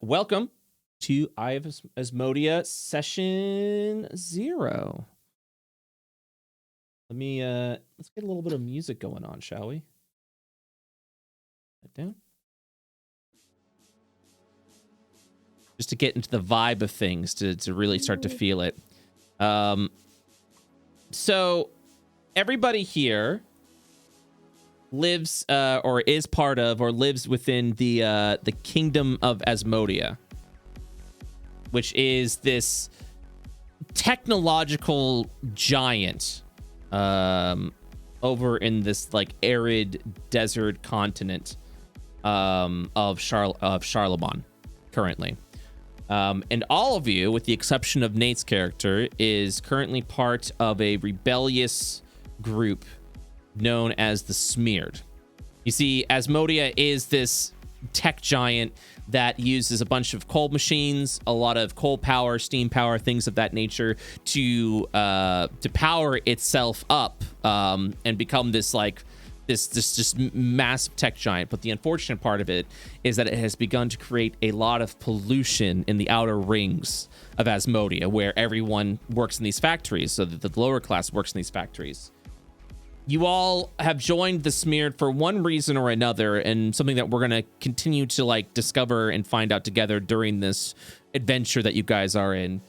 welcome to Eye of Asmodia session 0. Let me let's get a little bit of music going on, shall we? That down. Just to get into the vibe of things, to really start to feel it. So everybody here lives or is part of or lives within the kingdom of Asmodia, which is this technological giant over in this like arid desert continent of Charlemagne currently. And all of you, with the exception of Nate's character, is currently part of a rebellious group known as the Smeared. You see, Asmodia is this tech giant that uses a bunch of coal machines, a lot of coal power, steam power, things of that nature to power itself up and become this like this just massive tech giant. But the unfortunate part of it is that it has begun to create a lot of pollution in the outer rings of Asmodia, where everyone works in these factories, so that the lower class works in these factories. You all have joined the Smeared for one reason or another, and something that we're going to continue to like discover and find out together during this adventure that you guys are in,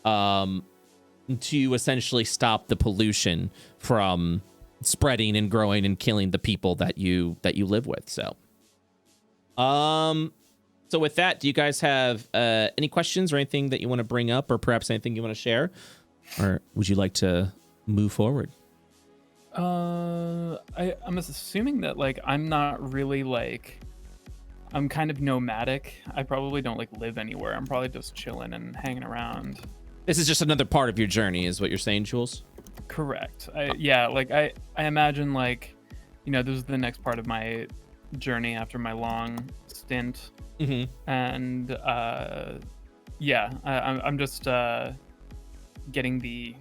to essentially stop the pollution from spreading and growing and killing the people that you live with. So with that, do you guys have any questions or anything that you want to bring up, or perhaps anything you want to share, or would you like to move forward? I'm assuming that like I'm not really like, I'm kind of nomadic. I probably don't like live anywhere. I'm probably just chilling and hanging around. This is just another part of your journey, is what you're saying, Jules? Correct. Yeah, like I imagine like, you know, this is the next part of my journey after my long stint. And yeah, I'm just getting the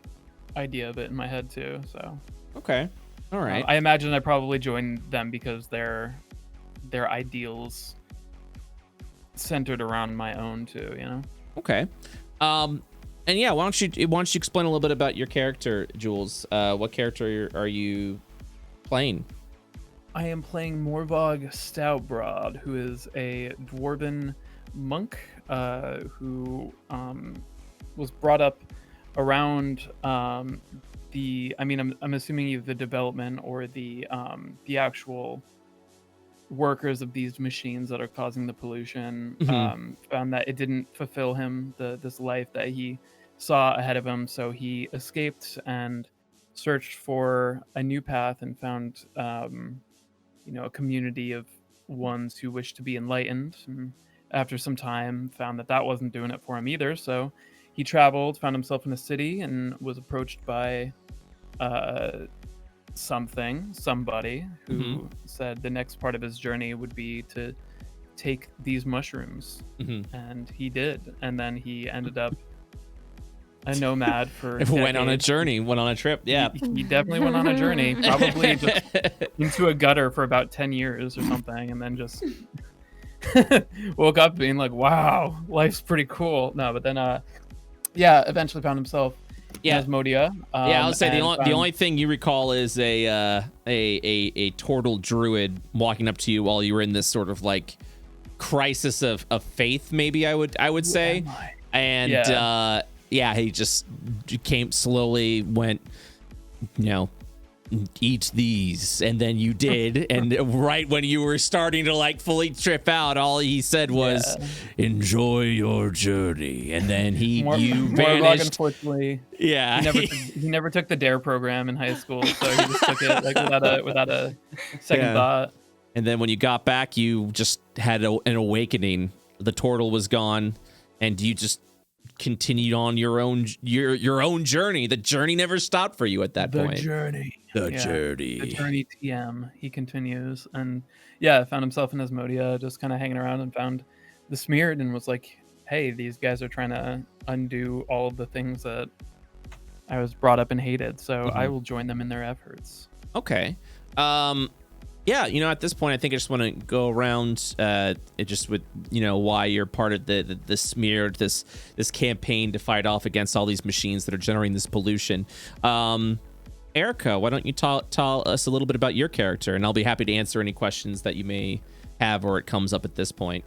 idea of it in my head too. So okay, all right. I imagine I probably joined them because their ideals centered around my own too, you know. Okay. And yeah, why don't you explain a little bit about your character, Jules? What character are you playing? I am playing Morvog Stoutbroad, who is a dwarven monk who was brought up around I'm assuming either the development or the actual workers of these machines that are causing the pollution. Found that it didn't fulfill him, this life that he saw ahead of him, so he escaped and searched for a new path and found a community of ones who wished to be enlightened, and after some time found that wasn't doing it for him either, so he traveled, found himself in a city, and was approached by somebody who said the next part of his journey would be to take these mushrooms, and he did, and then he ended up a nomad for went on a trip. Yeah, he definitely went on a journey, probably just into a gutter for about 10 years or something, and then just woke up being like, wow, life's pretty cool. No, but then eventually found himself in Asmodia. I would say the only thing you recall is a turtle druid walking up to you while you were in this sort of like crisis of faith, maybe I would say. And he just came slowly, went, eat these, and then you did, and right when you were starting to like fully trip out, all he said was enjoy your journey, and then you vanished. Unfortunately, he never took the DARE program in high school, so he just took it like without a second thought. And then when you got back, you just had an awakening. The turtle was gone, and you just continued on your own journey. The journey never stopped for you at that point. The journey TM. He continues, and found himself in Asmodia, just kind of hanging around, and found the Smeared, and was like, hey, these guys are trying to undo all of the things that I was brought up and hated, so I will join them in their efforts. Okay. Yeah, at this point, I think I just want to go around it just with, why you're part of the smeared, this campaign to fight off against all these machines that are generating this pollution. Erica, why don't you tell us a little bit about your character, and I'll be happy to answer any questions that you may have or it comes up at this point.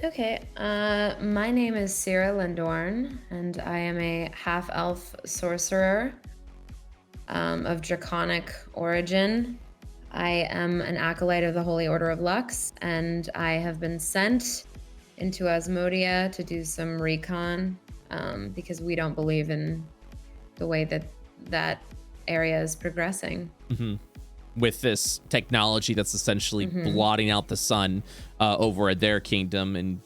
Okay, my name is Sierra Lindorn, and I am a half-elf sorcerer of draconic origin. I am an acolyte of the Holy Order of Lux, and I have been sent into Asmodia to do some recon because we don't believe in the way that area is progressing. Mm-hmm. With this technology that's essentially blotting out the sun over at their kingdom. And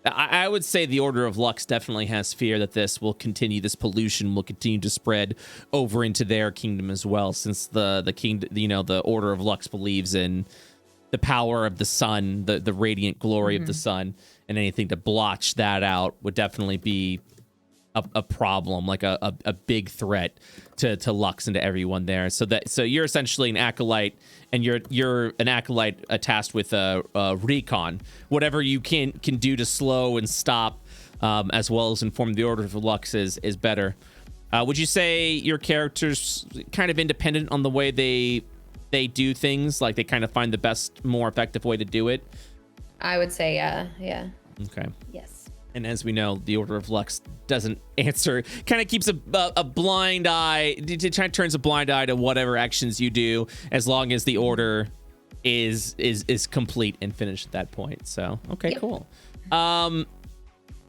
I would say the Order of Lux definitely has fear that this pollution will continue to spread over into their kingdom as well, since the kingdom, the Order of Lux believes in the power of the sun, the radiant glory of the sun, and anything to blotch that out would definitely be a problem, like a big threat to Lux and to everyone there. So you're essentially an acolyte, and you're an acolyte tasked with recon. Whatever you can do to slow and stop, as well as inform the Order of Lux is better. Would you say your character's kind of independent on the way they do things? Like they kind of find the best, more effective way to do it? I would say yeah. Okay. Yes. And as we know, the Order of Lux doesn't answer, kind of keeps a blind eye, turns a blind eye to whatever actions you do, as long as the order is complete and finished at that point. So, okay, cool.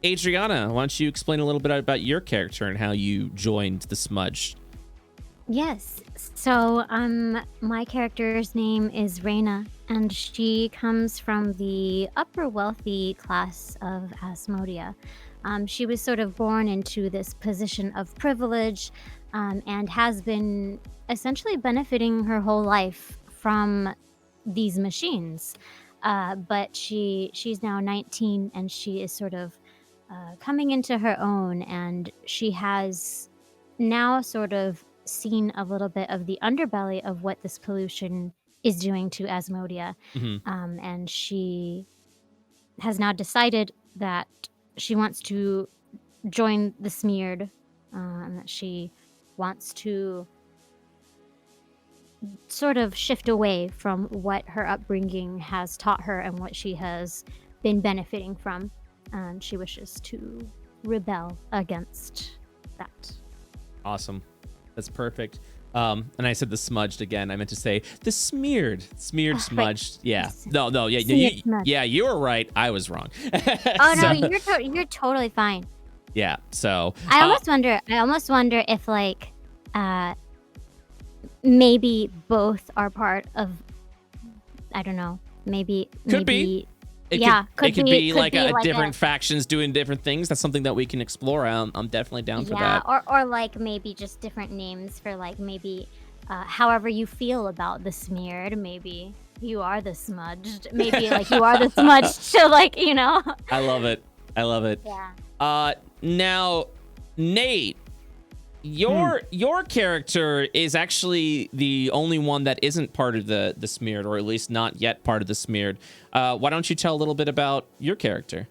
Adriana, why don't you explain a little bit about your character and how you joined the Smudge? Yes. So, my character's name is Reyna, and she comes from the upper wealthy class of Asmodia. She was sort of born into this position of privilege, and has been essentially benefiting her whole life from these machines. But she's now 19, and she is sort of coming into her own, and she has now sort of seen a little bit of the underbelly of what this pollution is doing to Asmodia. And she has now decided that she wants to join the Smeared, and that she wants to sort of shift away from what her upbringing has taught her and what she has been benefiting from. And she wishes to rebel against that. Awesome. That's perfect. And I said the smudged again. I meant to say the smeared, smudged. Right. Yeah. No. Yeah. You were right. I was wrong. Oh no, you're totally fine. Yeah. So I almost wonder if like, maybe both are part of. I don't know. Maybe. Could be. It could be like different factions doing different things. That's something that we can explore. I'm definitely down for that. Or like maybe just different names for like maybe however you feel about the smeared. Maybe you are the smudged. Maybe like you are the smudged. So like, I love it. Yeah. Now, Nate, your character is actually the only one that isn't part of the smeared, or at least not yet part of the smeared. Why don't you tell a little bit about your character?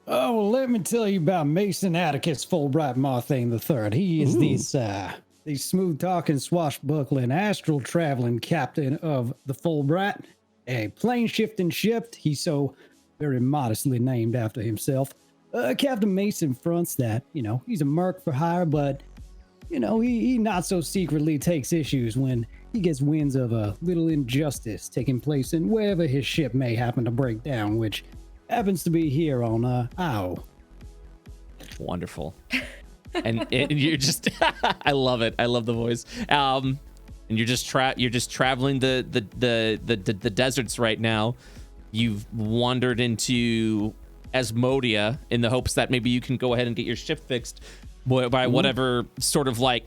Oh, well, let me tell you about Mason Atticus Fulbright Marthane III. He is the smooth-talking, swashbuckling, astral-traveling captain of the Fulbright, a plane-shifting ship. He's so very modestly named after himself. Captain Mason fronts that, he's a merc for hire, but, he not so secretly takes issues when he gets winds of a little injustice taking place in wherever his ship may happen to break down, which happens to be here on Io. Wonderful. And you're just, I love it. I love the voice. And you're just traveling the deserts right now. You've wandered into Asmodia in the hopes that maybe you can go ahead and get your ship fixed by whatever sort of like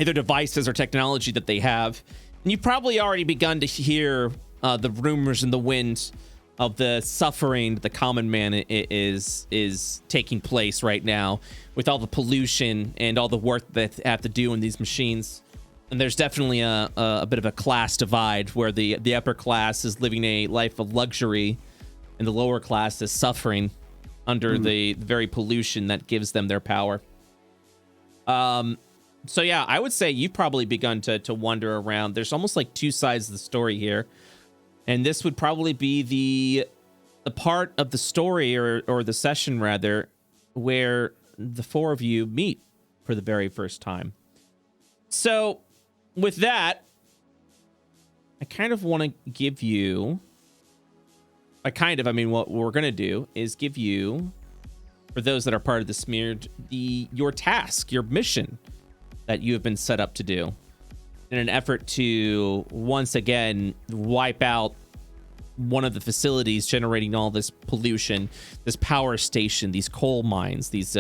either devices or technology that they have. And you've probably already begun to hear the rumors in the wind of the suffering the common man is taking place right now with all the pollution and all the work that they have to do in these machines. And there's definitely a bit of a class divide where the upper class is living a life of luxury and the lower class is suffering under the very pollution that gives them their power. So yeah, I would say you've probably begun to wander around. There's almost like two sides of the story here. And this would probably be the part of the story or the session rather, where the four of you meet for the very first time. So with that, I kind of want to give you, I mean, what we're going to do is give you, for those that are part of the Smeared, your task, your mission that you have been set up to do in an effort to once again wipe out one of the facilities generating all this pollution, this power station, these coal mines, these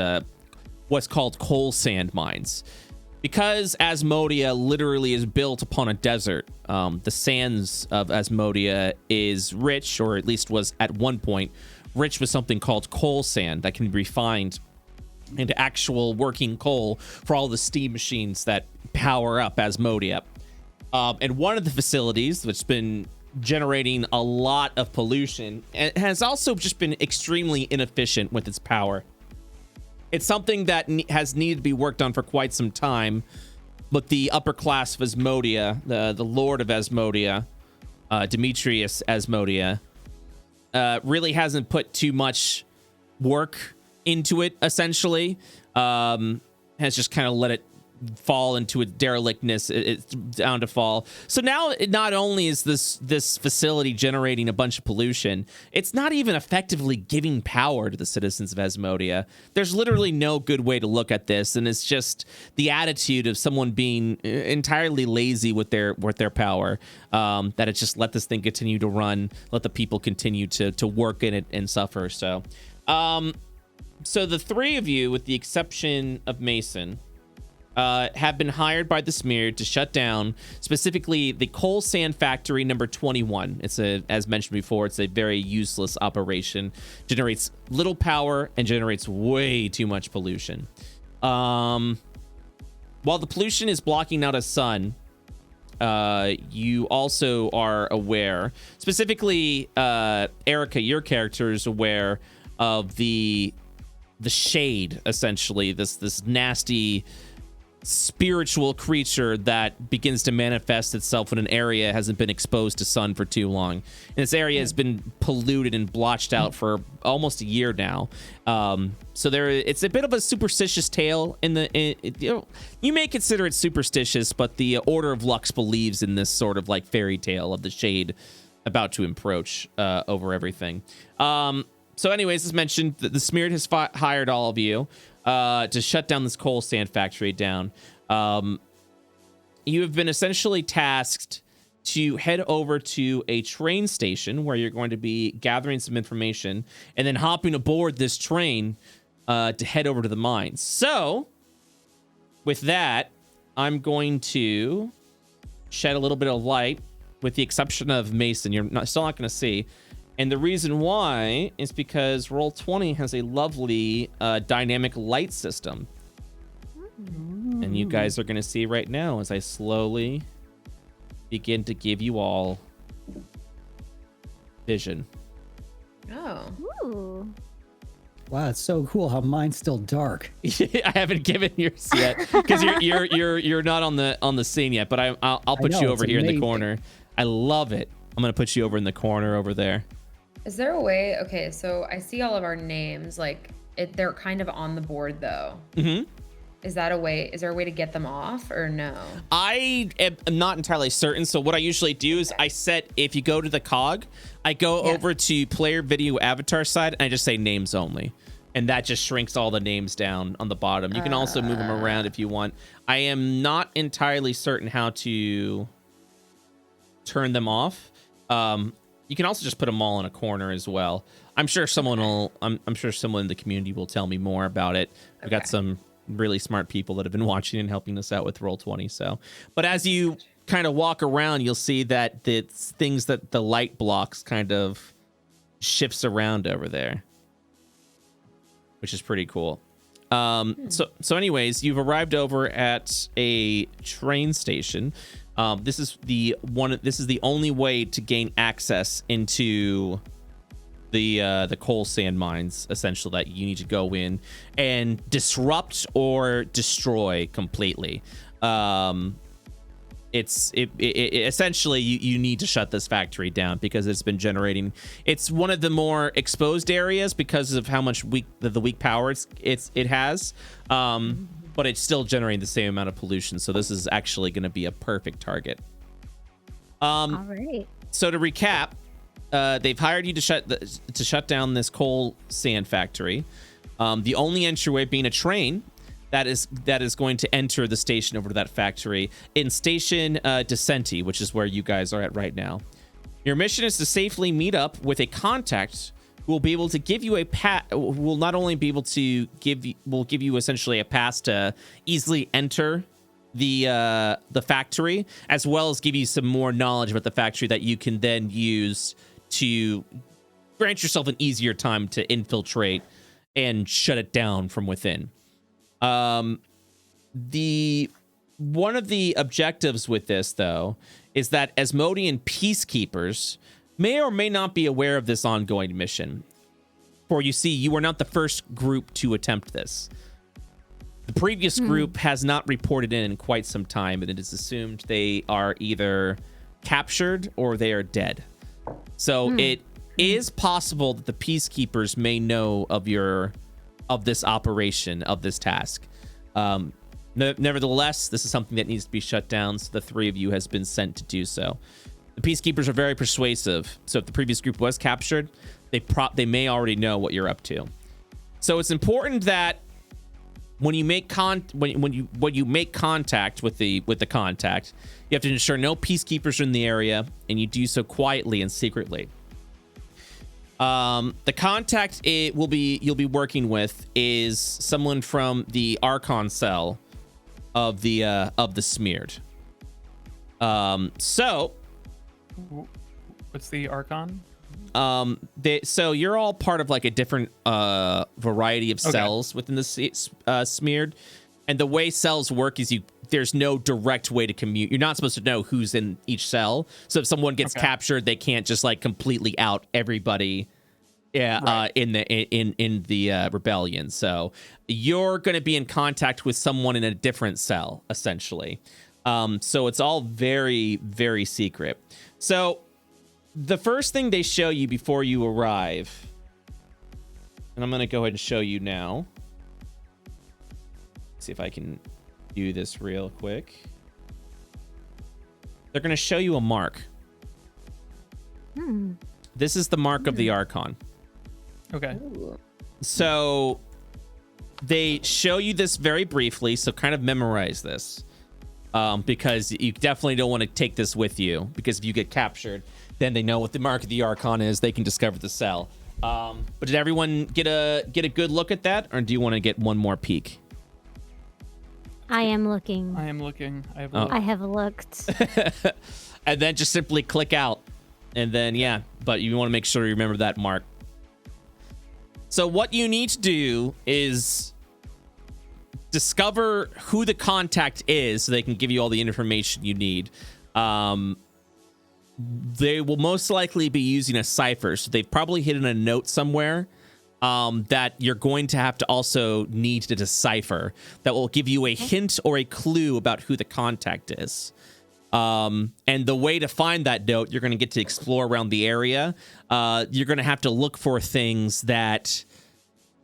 what's called coal sand mines. Because Asmodia literally is built upon a desert, the sands of Asmodia is rich, or at least was at one point, rich with something called coal sand that can be refined into actual working coal for all the steam machines that power up Asmodia. And one of the facilities that's been generating a lot of pollution and has also just been extremely inefficient with its power. It's something that has needed to be worked on for quite some time, but the upper class of Asmodia, the Lord of Asmodia, Demetrius Asmodia, really hasn't put too much work into it, essentially. Has just kind of let it fall into a derelictness. It's down to fall. So now not only is this facility generating a bunch of pollution, it's not even effectively giving power to the citizens of Asmodia. There's literally no good way to look at this, and it's just the attitude of someone being entirely lazy with their power, that it's just let this thing continue to run, let the people continue to work in it and suffer. So the three of you, with the exception of Mason, have been hired by the Smeared to shut down specifically the coal sand factory number 21. It's as mentioned before, it's a very useless operation, generates little power and generates way too much pollution. While the pollution is blocking out a sun, you also are aware, specifically Erica, your character is aware of the shade, essentially, this nasty spiritual creature that begins to manifest itself when an area hasn't been exposed to sun for too long. And this area has been polluted and blotched out for almost a year now. So it's a bit of a superstitious tale. You may consider it superstitious, but the Order of Lux believes in this sort of like fairy tale of the shade about to encroach over everything. So anyways, as mentioned, the Smeared has hired all of you to shut down this coal sand factory down. You have been essentially tasked to head over to a train station where you're going to be gathering some information and then hopping aboard this train to head over to the mines. So with that, I'm going to shed a little bit of light, with the exception of Mason. You're still not going to see. And the reason why is because Roll20 has a lovely dynamic light system. And you guys are going to see right now as I slowly begin to give you all vision. Oh. Ooh. Wow, it's so cool how mine's still dark. I haven't given yours yet because you're not on the scene yet. But I'll put you over here in the corner. I love it. I'm gonna put you over in the corner over there. Is there a way? Okay, so I see all of our names. Like they're kind of on the board though. Mm-hmm. Is that a way? Is there a way to get them off or no? I am not entirely certain. So what I usually do is I set, if you go to the cog, I go over to player video avatar side and I just say names only. And that just shrinks all the names down on the bottom. You can also move them around if you want. I am not entirely certain how to turn them off. You can also just put them all in a corner as well. I'm sure someone will. I'm sure someone in the community will tell me more about it. We've got some really smart people that have been watching and helping us out with Roll20. So, but as you kind of walk around, you'll see that the things that the light blocks kind of shifts around over there, which is pretty cool. So anyways, you've arrived over at a train station. This is the only way to gain access into the coal sand mines, essentially, that you need to go in and disrupt or destroy completely. Essentially you need to shut this factory down because it's been generating. It's one of the more exposed areas because of how much weak power it has. But it's still generating the same amount of pollution. So this is actually going to be a perfect target. All right. So to recap, they've hired you to shut down this coal sand factory. The only entryway being a train that is going to enter the station over to that factory in Station Decenti, which is where you guys are at right now. Your mission is to safely meet up with a contact who will be able to give you will not only be able to give you essentially a pass to easily enter the factory, as well as give you some more knowledge about the factory that you can then use to grant yourself an easier time to infiltrate and shut it down from within. One of the objectives with this, though, is that Asmodian peacekeepers may or may not be aware of this ongoing mission. For you see, you are not the first group to attempt this. The previous group has not reported in quite some time, and it is assumed they are either captured or they are dead. So it is possible that the peacekeepers may know of this operation, of this task. Nevertheless, this is something that needs to be shut down, so the three of you has been sent to do so. The peacekeepers are very persuasive, so if the previous group was captured, they may already know what you're up to. So it's important that when you make contact with the contact, you have to ensure no peacekeepers are in the area, and you do so quietly and secretly. The contact you'll be working with is someone from the Archon cell of the Smeared. So what's the Archon? So you're all part of like a different variety of cells within the Smeared, and the way cells work is there's no direct way to commute. You're not supposed to know who's in each cell. So if someone gets captured, they can't just like completely out everybody in the rebellion. So you're going to be in contact with someone in a different cell, essentially. So it's all very, very secret. So the first thing they show you before you arrive, and I'm going to go ahead and show you now. See if I can do this real quick. They're going to show you a mark. This is the mark of the Archon. Okay. So they show you this very briefly, so kind of memorize this. Because you definitely don't want to take this with you, because if you get captured, then they know what the mark of the Archon is. They can discover the cell. But did everyone get a good look at that, or do you want to get one more peek? I am looking. I am looking. I have looked. And then just simply click out. And then, but you want to make sure you remember that mark. So what you need to do is discover who the contact is so they can give you all the information you need. They will most likely be using a cipher, so they've probably hidden a note somewhere that you're going to have to also need to decipher that will give you a hint or a clue about who the contact is. And the way to find that note, you're going to get to explore around the area. You're going to have to look for things that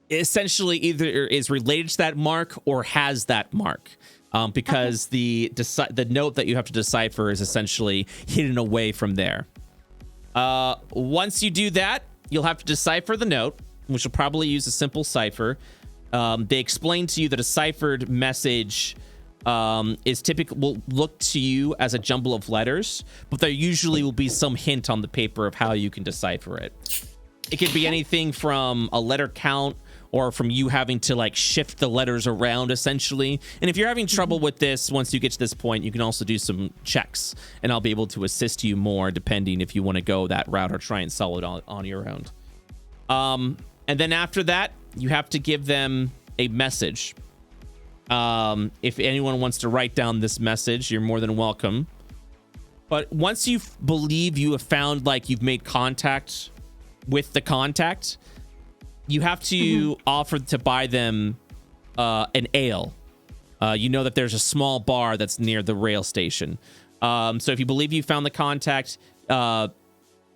essentially either is related to that mark or has that mark. Because the note that you have to decipher is essentially hidden away from there. Once you do that, you'll have to decipher the note, which will probably use a simple cipher. They explain to you that a ciphered message will look to you as a jumble of letters, but there usually will be some hint on the paper of how you can decipher it. It could be anything from a letter count or from you having to like shift the letters around, essentially. And if you're having trouble with this, once you get to this point, you can also do some checks, and I'll be able to assist you more depending if you want to go that route or try and solve it on your own. And then after that, you have to give them a message. If anyone wants to write down this message, you're more than welcome. But once you believe you have found, like, you've made contact with the contact, you have to offer to buy them an ale. You know that there's a small bar that's near the rail station. So if you believe you found the contact, go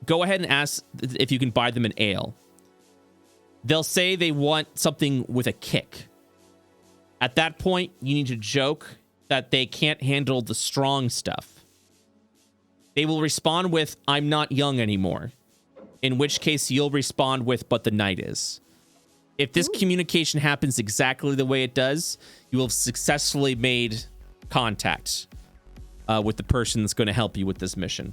ahead and ask if you can buy them an ale. They'll say they want something with a kick. At that point, you need to joke that they can't handle the strong stuff. They will respond with, "I'm not young anymore." In which case, you'll respond with, "But the night is." If this communication happens exactly the way it does, you will have successfully made contact with the person that's going to help you with this mission.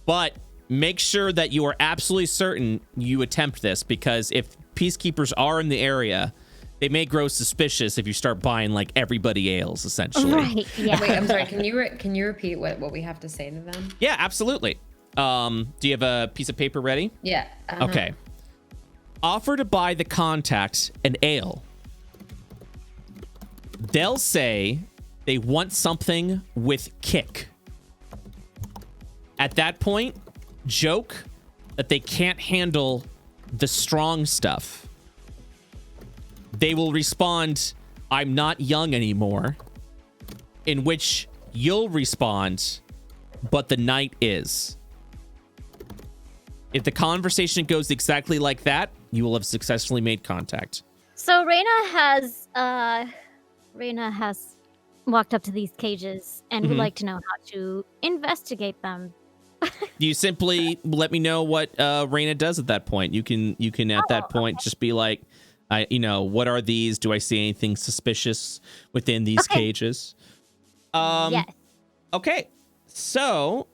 But make sure that you are absolutely certain you attempt this, because if peacekeepers are in the area, they may grow suspicious if you start buying, like, everybody ales, essentially. Right. Yeah. Wait, I'm sorry. Can you repeat what we have to say to them? Yeah, absolutely. Do you have a piece of paper ready? Yeah. Okay. Offer to buy the contact an ale. They'll say they want something with kick. At that point, joke that they can't handle the strong stuff. They will respond, "I'm not young anymore," in which you'll respond, "But the night is." If the conversation goes exactly like that, you will have successfully made contact. So Reina has walked up to these cages and would like to know how to investigate them. You simply let me know what Reina does at that point. You can at that point just be like, what are these? Do I see anything suspicious within these cages? Yes. Okay. So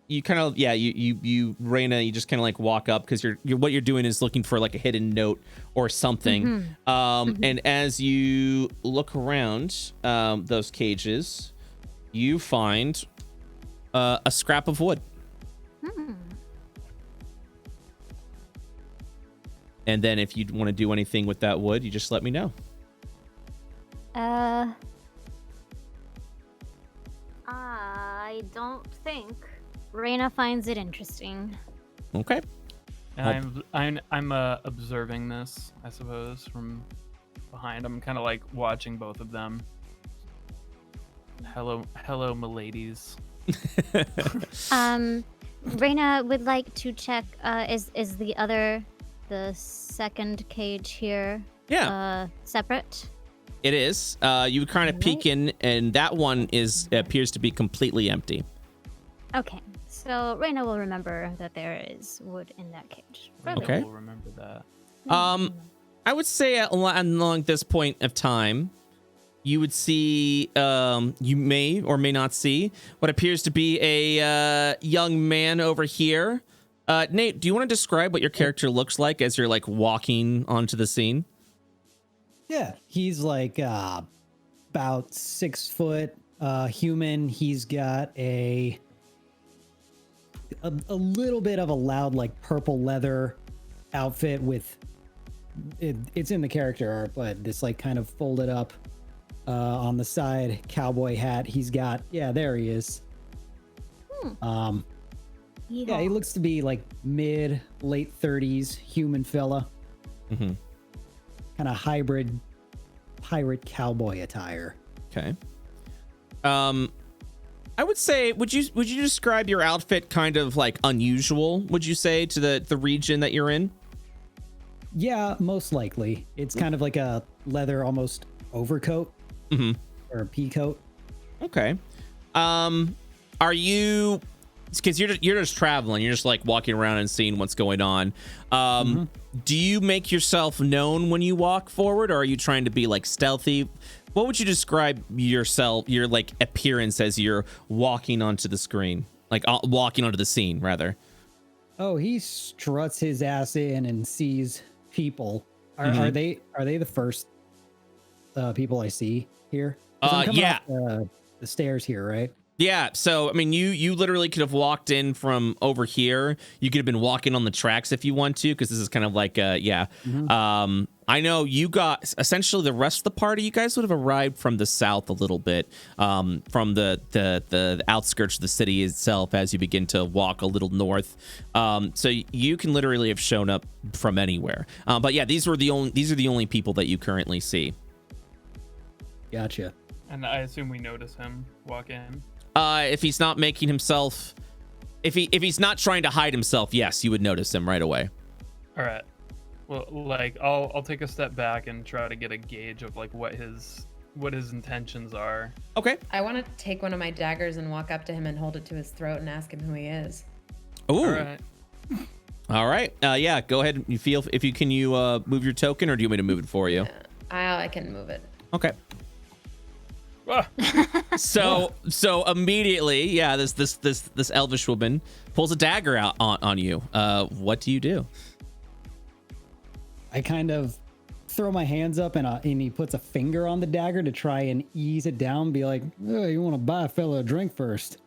you kind of, you Reina, you just kind of like walk up, because you're what you're doing is looking for like a hidden note or something. And as you look around those cages, you find a scrap of wood. And then if you want to do anything with that wood, you just let me know. I don't think Reina finds it interesting. Okay. And I'm observing this, I suppose, from behind. I'm kind of like watching both of them. Hello, miladies. Reina would like to check. Is the second cage here? Yeah. Separate. It is. You kind of peek in, and that one appears to be completely empty. Okay, so Reina will remember that there is wood in that cage. Okay. We'll remember that. I would say along this point of time, you would see, you may or may not see what appears to be a young man over here. Nate, do you want to describe what your character looks like as you're like walking onto the scene? Yeah, he's like about 6 foot, human. He's got a little bit of a loud, like, purple leather outfit with it's in the character art, but this like kind of folded up on the side cowboy hat. He's got, there he is. Yeah, he looks to be like late 30s human fella. Kind of hybrid pirate cowboy attire. Okay. I would say, would you describe your outfit kind of like unusual, would you say, to the region that you're in? Yeah, most likely. It's kind of like a leather almost overcoat or a pea coat. Okay. Are you, because you're just traveling, you're just like walking around and seeing what's going on. Do you make yourself known when you walk forward, or are you trying to be like stealthy? What would you describe yourself, your like appearance as you're walking onto the screen, like walking onto the scene rather? Oh, he struts his ass in and sees people. Are they the first people I see here? 'Cause I'm coming up the stairs here, right? Yeah, so I mean, you literally could have walked in from over here. You could have been walking on the tracks if you want to, because this is kind of like I know you got essentially the rest of the party. You guys would have arrived from the south a little bit, from the outskirts of the city itself as you begin to walk a little north. So you can literally have shown up from anywhere. But yeah, these are the only people that you currently see. Gotcha. And I assume we notice him walk in. If he's not making himself, if he's not trying to hide himself, yes, you would notice him right away. All right. Well, like I'll take a step back and try to get a gauge of like what his intentions are. Okay. I want to take one of my daggers and walk up to him and hold it to his throat and ask him who he is. Ooh. All right. All right. Yeah. Go ahead. You feel if you can move your token, or do you want me to move it for you? I can move it. Okay. So immediately, yeah, this elvish woman pulls a dagger out on you. What do you do? I kind of throw my hands up and he puts a finger on the dagger to try and ease it down. Be like, oh, you want to buy a fella a drink first?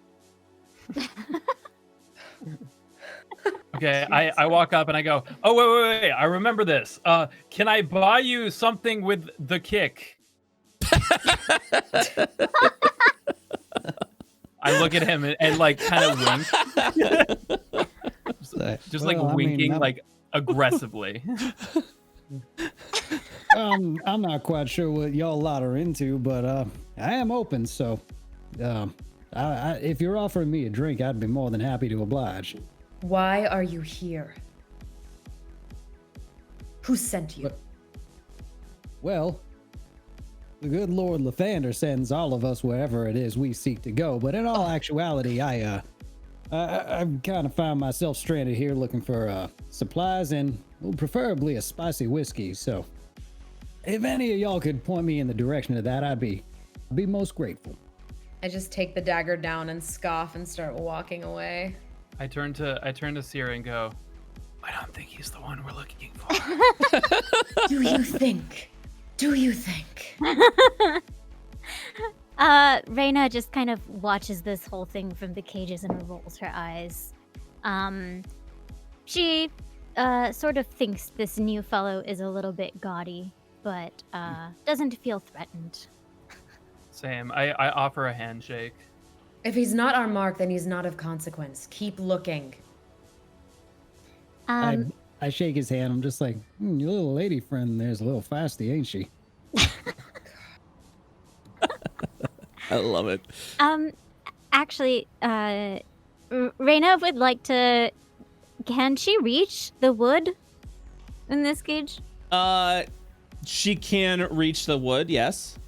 Okay, I walk up and I go, oh wait, I remember this. Can I buy you something with the kick? I look at him and like kind of wink. just like winking, like aggressively. I'm not quite sure what y'all lot are into, but I am open. So, if you're offering me a drink, I'd be more than happy to oblige. Why are you here? Who sent you? Well, the good Lord Lathander sends all of us wherever it is we seek to go. But in all actuality, I kind of found myself stranded here looking for supplies and preferably a spicy whiskey. So, if any of y'all could point me in the direction of that, I'd be most grateful. I just take the dagger down and scoff and start walking away. I turn to Sierra and go, I don't think he's the one we're looking for. Do you think? Do you think? Reyna just kind of watches this whole thing from the cages and rolls her eyes. She sort of thinks this new fellow is a little bit gaudy, but doesn't feel threatened. Same. I offer a handshake. If he's not our mark, then he's not of consequence. Keep looking. I shake his hand. I'm just like, your little lady friend there's a little feisty, ain't she? I love it. Actually, Reyna would like to. Can she reach the wood in this cage? She can reach the wood. Yes.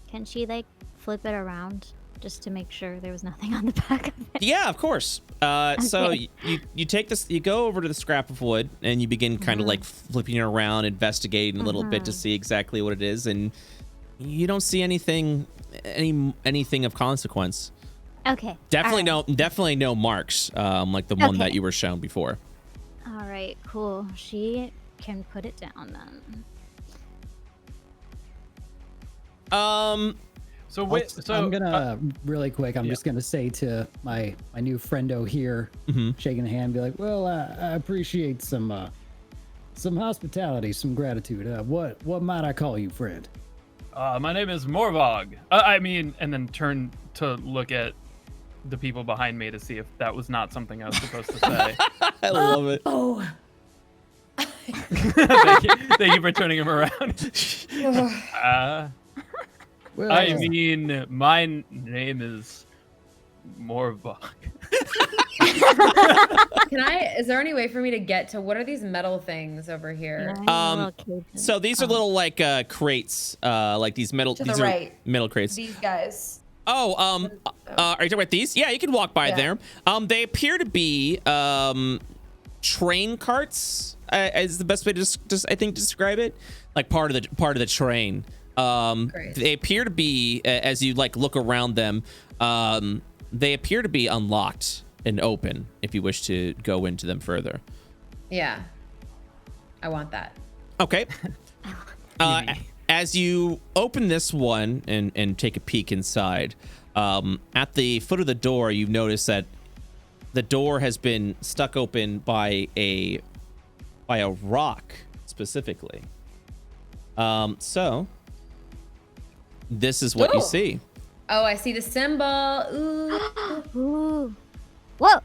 Can she like flip it around just to make sure there was nothing on the back of it? Yeah, of course. So you take this, you go over to the scrap of wood, and you begin kind of like flipping it around, investigating a little bit to see exactly what it is, and you don't see anything of consequence. Okay. Definitely no marks, like the one that you were shown before. All right, cool. She can put it down then. So wait, I'm gonna really quick. I'm just gonna say to my new friendo here, shaking the hand, be like, "Well, I appreciate some hospitality, some gratitude. What might I call you, friend?" My name is Morvog. And then turn to look at the people behind me to see if that was not something I was supposed to say. I love it. Oh. Thank you for turning him around. Well, I mean, my name is Morvog. Is there any way for me to get to, what are these metal things over here? So these are little like crates, like these metal. To these the are right. metal crates. These guys. Are you talking about these? Yeah, you can walk by there. They appear to be train carts. Is the best way to I think describe it. Like part of the train. They appear to be, as you like look around them, they appear to be unlocked and open if you wish to go into them further. Yeah. I want that. Okay. As you open this one and take a peek inside, At the foot of the door, you've noticed that the door has been stuck open by a rock specifically. So this is what you see. Oh, I see the symbol. Ooh. Ooh. Whoa.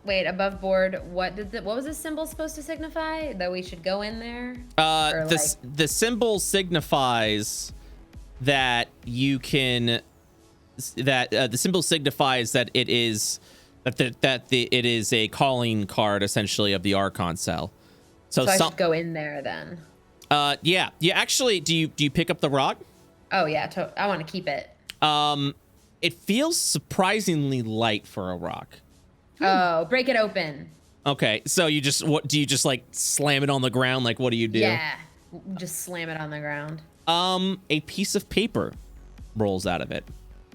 Wait, above board. What was the symbol supposed to signify? That we should go in there? The symbol signifies that you can. The symbol signifies that it is it is a calling card essentially of the Archon cell. So I should go in there then. Yeah. Actually, do you pick up the rock? Oh yeah, I want to keep it. It feels surprisingly light for a rock. Oh, break it open. Okay, so you just do you just like slam it on the ground? Like what do you do? Yeah, just slam it on the ground. A piece of paper rolls out of it,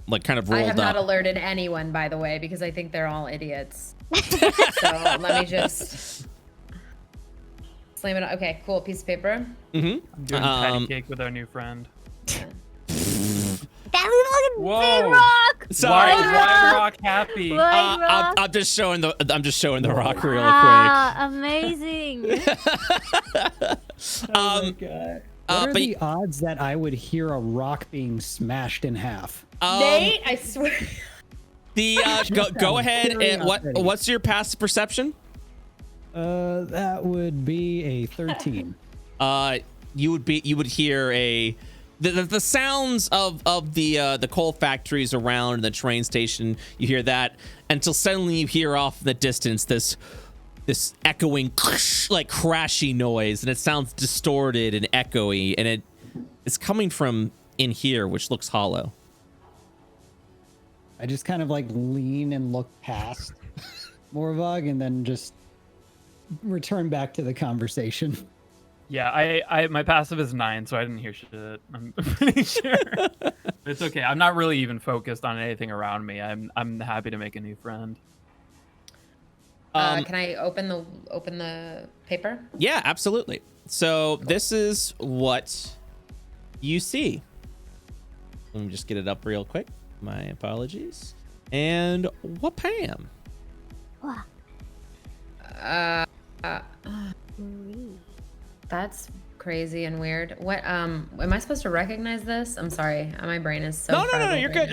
like kind of rolled up. I have not alerted anyone, by the way, because I think they're all idiots. So let me just slam it. Okay, cool. Piece of paper. I'm doing patty cake with our new friend. That was fucking big Whoa. rock. Sorry, Why rock happy? Big rock. I'm just showing the rock really Wow, amazing. quick. Oh my God. What are but- the odds that I would hear a rock being smashed in half? Nate, I swear. The go ahead and curiosity. what's your passive perception? That would be a 13. You would hear the sounds of the coal factories around the train station. You hear that until suddenly you hear off in the distance this echoing like crashy noise, and it sounds distorted and echoey, and it's coming from in here, which looks hollow. I just kind of like lean and look past Morvog and then just return back to the conversation. Yeah, I my passive is 9, so I didn't hear shit. I'm pretty sure. It's okay. I'm not really even focused on anything around me. I'm happy to make a new friend. Can I open the paper? Yeah, absolutely. So this is what you see. Let me just get it up real quick. My apologies. And what Pam? That's crazy and weird. What am I supposed to recognize this? I'm sorry. My brain is so No, frazzled you're right good.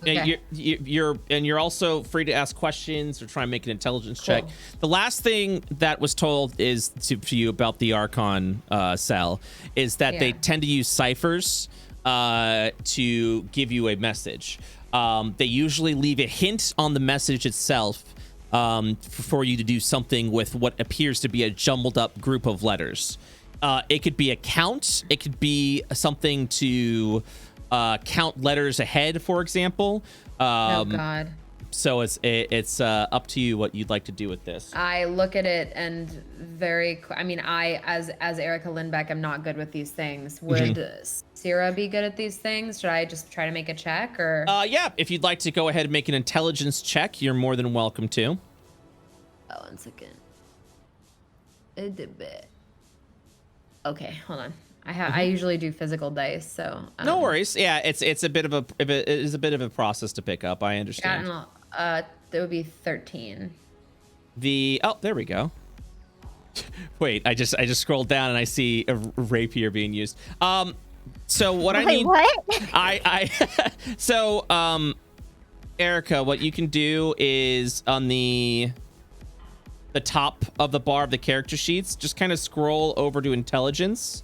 now. You're good. Okay. You're also free to ask questions or try and make an intelligence check. Cool. The last thing that was told is to you about the Archon cell is that they Yeah. tend to use ciphers to give you a message. They usually leave a hint on the message itself for you to do something with what appears to be a jumbled up group of letters. It could be a count. It could be something to count letters ahead, for example. Oh God. So it's up to you what you'd like to do with this. I look at it and I, as Erica Lindbeck, am not good with these things. Would Sierra be good at these things? Should I just try to make a check or? Yeah, if you'd like to go ahead and make an intelligence check, you're more than welcome to. Oh, 1 second. Okay, hold on. I usually do physical dice, so. No worries. Yeah, it's a bit of a process to pick up. I understand. That would be 13. There we go. Wait, I just scrolled down and I see a rapier being used. So what I Wait, need, what? so Erica, what you can do is on the top of the bar of the character sheets, just kind of scroll over to intelligence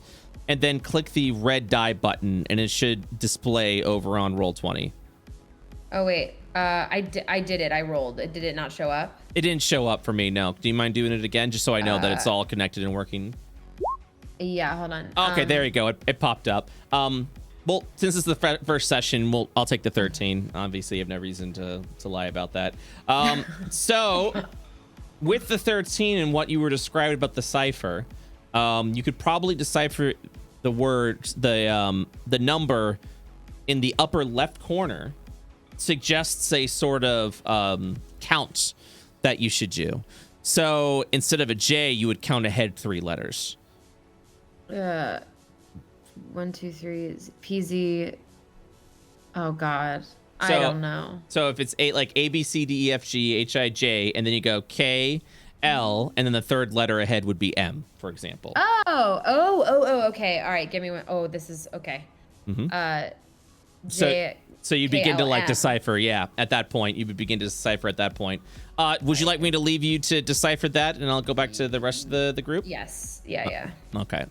and then click the red die button and it should display over on Roll20. Oh wait, I did it. I rolled. Did it not show up? It didn't show up for me, no. Do you mind doing it again just so I know that it's all connected and working? Yeah, hold on. Okay, there you go. It popped up. Well, since it's the first session, I'll take the 13. Obviously, you have no reason to lie about that. So, with the 13 and what you were describing about the cipher, you could probably decipher the words, the number in the upper left corner suggests a sort of count that you should do. So instead of a J, you would count ahead 3 letters. 1, 2, 3 PZ Oh God. I So- don't know. So if it's like A, B, C, D, E, F, G, H, I, J, and then you go K, L, and then the third letter ahead would be M, for example. Oh, okay. All right, give me one. Oh, this is okay. J. So you begin to like KLM. decipher, yeah. At that point, you would begin to decipher at that point. Would you like me to leave you to decipher that, and I'll go back to the rest of the group? Yes. Yeah. Okay.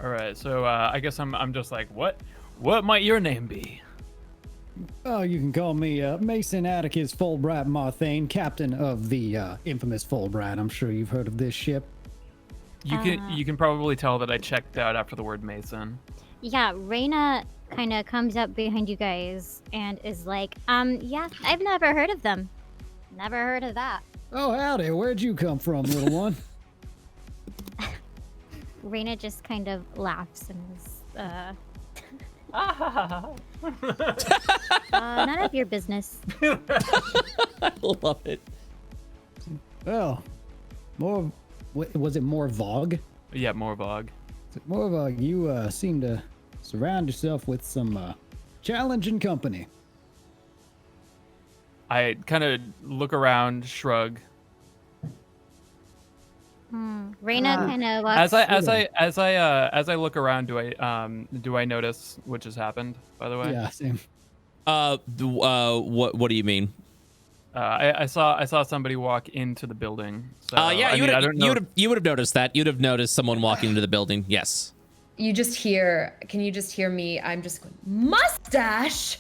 All right, so I guess I'm just like, what might your name be? Oh, you can call me Mason Atticus Fulbright Marthane, captain of the infamous Fulbright. I'm sure you've heard of this ship. You can probably tell that I checked out after the word Mason. Yeah, Reina kind of comes up behind you guys and is like, yeah, I've never heard of them. Never heard of that. Oh, howdy. Where'd you come from, little one? Reina just kind of laughs and is, none of your business. I love it. Well, was it more Vogue? Yeah, Morvog. More Vogue, you seem to surround yourself with some challenging company. I kind of look around, shrug. Reina kind of walks. As I look around, do I notice what just happened? By the way, Yeah, same. What do you mean? I saw somebody walk into the building. So, Yeah, I don't know. you would have noticed that. You'd have noticed someone walking into the building. Yes. You just hear. Can you just hear me? I'm just going, mustache.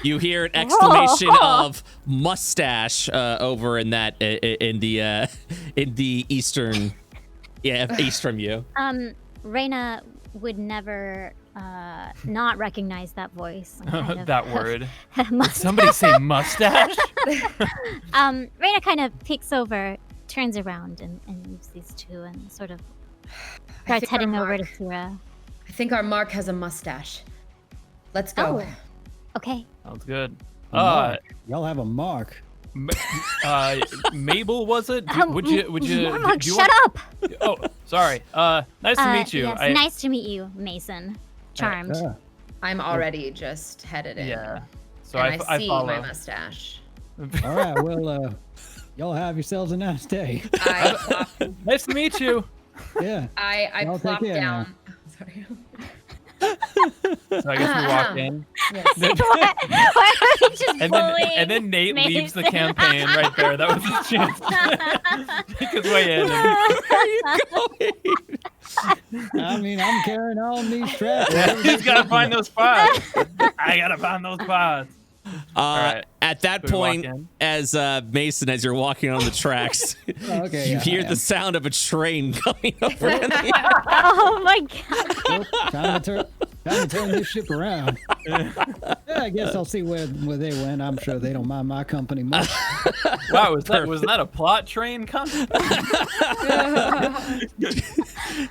You hear an exclamation of mustache over in that in the eastern, east from you. Reina would never not recognize that voice. and kind of- That word. Did Must- somebody say mustache? Reina kind of peeks over, turns around, and moves these two and sort of starts think heading our over to mark- Sura. I think our Mark has a mustache. Let's go. Oh. Okay. Sounds good. Mark. Y'all have a mark. Mabel, was it? Would you? Mark, do you shut want- up! Oh, sorry. Nice to meet you. Yes, nice to meet you, Mason. Charmed. I'm already just headed in. Yeah. So And I I see follow. my mustache. All right, well, y'all have yourselves a nice day. Nice to meet you. Yeah. I Y'all take plop care now. down. Sorry. So I guess we walk in. Yes. Why are we just bullying And then Nate leaves the Mason? campaign right there. That was his chance to make his way in. I mean, I'm carrying on these tracks. He's gotta find those spots. I gotta find those spots. right. At that So we walk point, in? as Mason, as you're walking on the tracks, Okay, you yeah, hear I the am. sound of a train coming over. Oh my god. Well, time to turn this ship around. Yeah, I guess I'll see where they went. I'm sure they don't mind my company much. Wow, was that a plot train coming?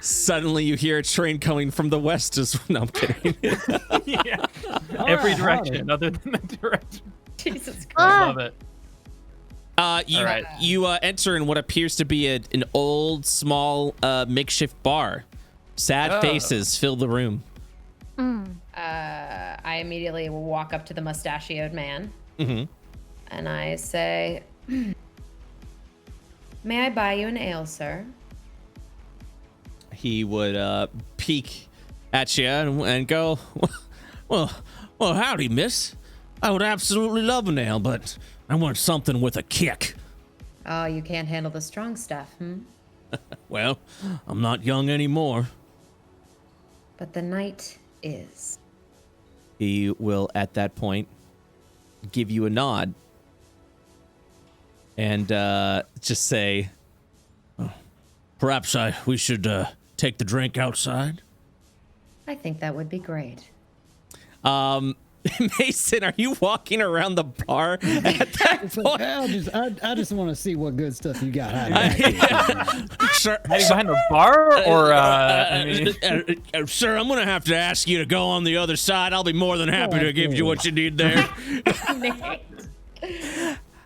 Suddenly, you hear a train coming from the west. No, I'm kidding. Yeah. All Every right, direction howdy. other than the direction. Jesus Christ. I love it. You right. you enter in what appears to be an old, small, makeshift bar. Sad Oh. faces fill the room. I immediately walk up to the mustachioed man Mm-hmm. and I say, "May I buy you an ale, sir?" He would peek at you and go, well, howdy, miss. I would absolutely love an ale, but I want something with a kick. Oh, you can't handle the strong stuff, Well, I'm not young anymore. But the night is. He will, at that point, give you a nod and just say, perhaps we should take the drink outside. I think that would be great. Mason, are you walking around the bar at that It's like, point? I just want to see what good stuff you got hiding back here. Sir, Hiding behind the bar, or I mean, sir, I'm gonna have to ask you to go on the other side. I'll be more than happy to give you what you need there.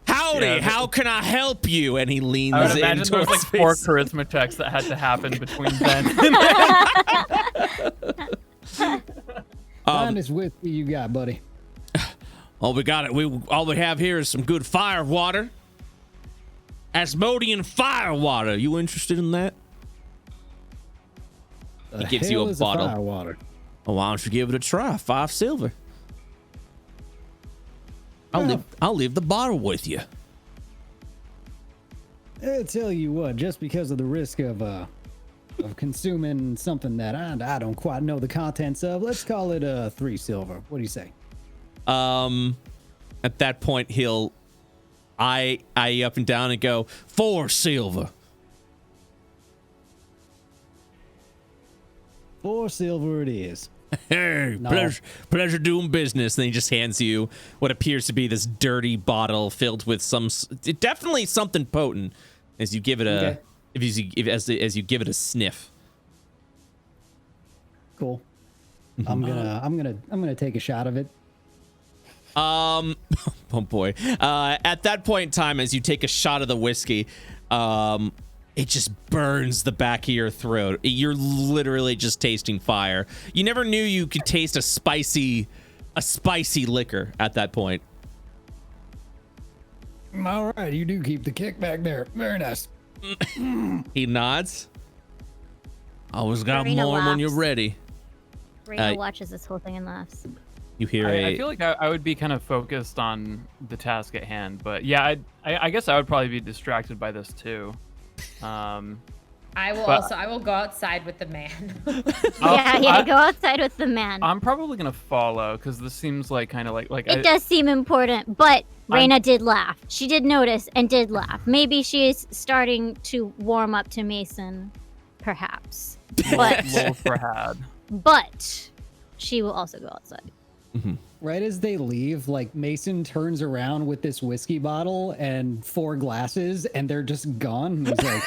Howdy, Yeah, how can I help you? And he leans I would in imagine there was towards like 4 Mason. charisma checks that had to happen between then. Finest whiskey you got, buddy. All we have here is some good fire water. Asmodian fire water. You interested in that? He gives you a bottle. Fire water. Well, why don't you give it a try? 5 silver. I'll leave the bottle with you. I'll tell you what, just because of the risk of consuming something that I don't quite know the contents of, let's call it 3 silver. What do you say? At that point, he'll eye you up and down and go, 4 silver. 4 silver it is. Hey, No. pleasure doing business. Then he just hands you what appears to be this dirty bottle filled with definitely something potent. As you give it a, Okay. as you give it a sniff. Cool. I'm gonna take a shot of it. Oh boy. At that point in time, as you take a shot of the whiskey, it just burns the back of your throat. You're literally just tasting fire. You never knew you could taste a spicy liquor at that point. All right, you do keep the kick back there. Very nice. He nods. Always got Marina more when you're laughs. ready. Rena watches this whole thing and laughs. You hear I feel like I would be kind of focused on the task at hand, but yeah, I guess I would probably be distracted by this too. I will But- I will go outside with the man. Yeah, go outside with the man. I'm probably gonna follow because this seems like kind of like It does seem important, but Reyna did laugh. She did notice and did laugh. Maybe she is starting to warm up to Mason, perhaps. But but she will also go outside. Right as they leave, like Mason turns around with this whiskey bottle and 4 glasses, and they're just gone. He's like,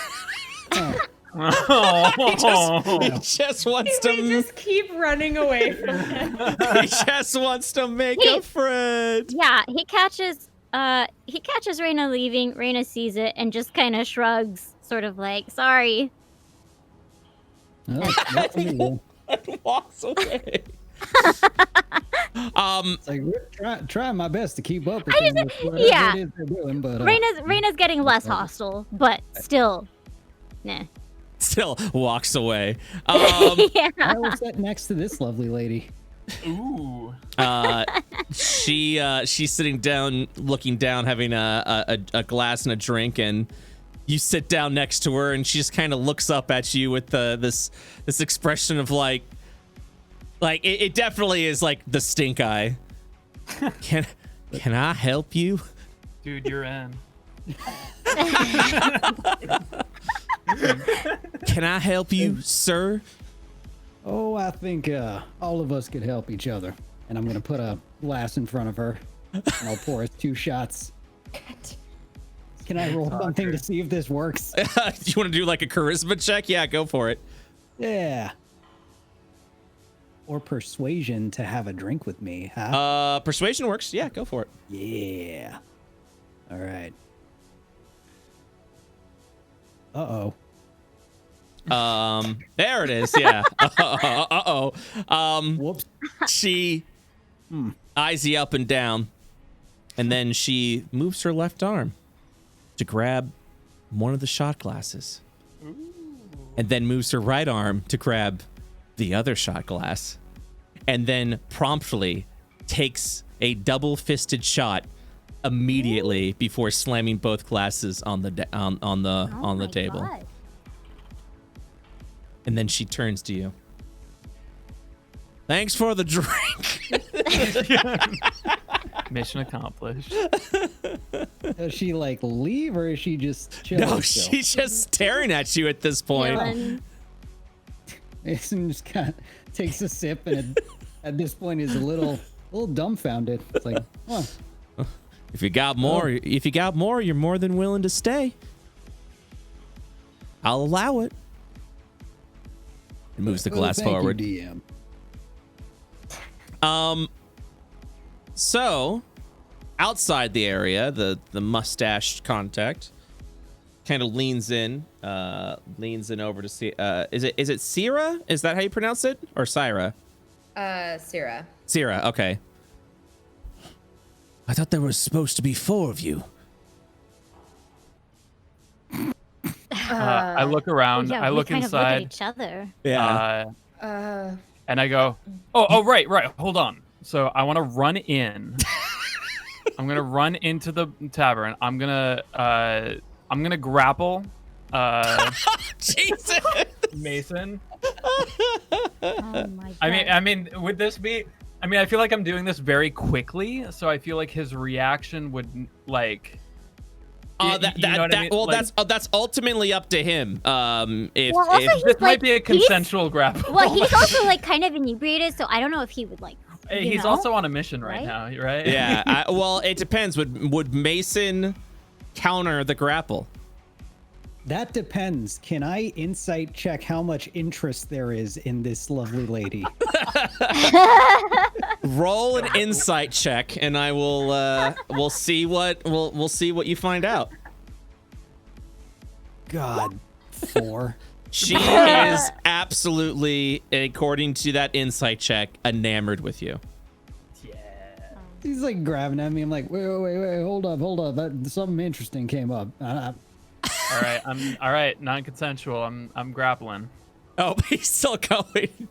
he just wants to. We just keep running away from him. He just wants to make a friend. Yeah, he catches Reyna leaving. Reyna sees it and just kind of shrugs, sort of like, sorry. oh, that's me. And walks away. It's like we're trying my best to keep up with I them just- with whatever yeah. it is they're doing, but Reyna's getting less hostile, but still, nah. Still walks away. Yeah. I will sit next to this lovely lady. Ooh. She's sitting down, looking down, having a glass and a drink, and you sit down next to her, and she just kind of looks up at you with this expression of like it definitely is like the stink eye. Can I help you? Dude, you're in. Can I help you, sir? Oh, I think all of us could help each other. And I'm gonna put a glass in front of her, and I'll pour us 2 shots. Can I roll something to see if this works? Do you want to do like a charisma check? Yeah, go for it. Yeah. Or persuasion to have a drink with me, huh? Persuasion works. Yeah, go for it. Yeah. All right. Uh-oh. There it is. Yeah. Whoops. She eyes you up and down, and then she moves her left arm to grab one of the shot glasses, and then moves her right arm to grab the other shot glass, and then promptly takes a double-fisted shot immediately before slamming both glasses on the on the table. God. And then she turns to you. Thanks for the drink. Mission accomplished. Does she like leave or is she just chilling? No, still? she's just staring at you at this point. Dylan. Mason just kind of takes a sip and at this point is a little dumbfounded. It's like, huh. If you got more, you're more than willing to stay. I'll allow it. It moves the Well, glass thank you, forward. DM. So outside the area, the mustached contact kind of leans in over to see. Is it Syrah? Is that how you pronounce it, or Syra? Syrah. Syrah, okay. I thought there was supposed to be 4 of you. I look around. Yeah, I we look kind of look at inside. each other. Yeah. And I go, oh, right. Hold on. So I want to run in. I'm gonna run into the tavern. I'm gonna grapple. Jesus. Mason. Oh my god. I mean, would this be? I mean, I feel like I'm doing this very quickly, so I feel like his reaction would like. Well, that's ultimately up to him. If this might be a consensual grapple. Well, he's also like kind of inebriated, so I don't know if he would like. He's also on a mission right now, right? Yeah. Well, it depends. Would Mason counter the grapple? That depends. Can I insight check how much interest there is in this lovely lady? Roll an insight check, and I will. We'll see what you find out. God, 4. She is absolutely, according to that insight check, enamored with you. Yeah. He's like grabbing at me. I'm like, wait, hold up. Something interesting came up. All right. Non-consensual. I'm grappling. Oh, he's still going.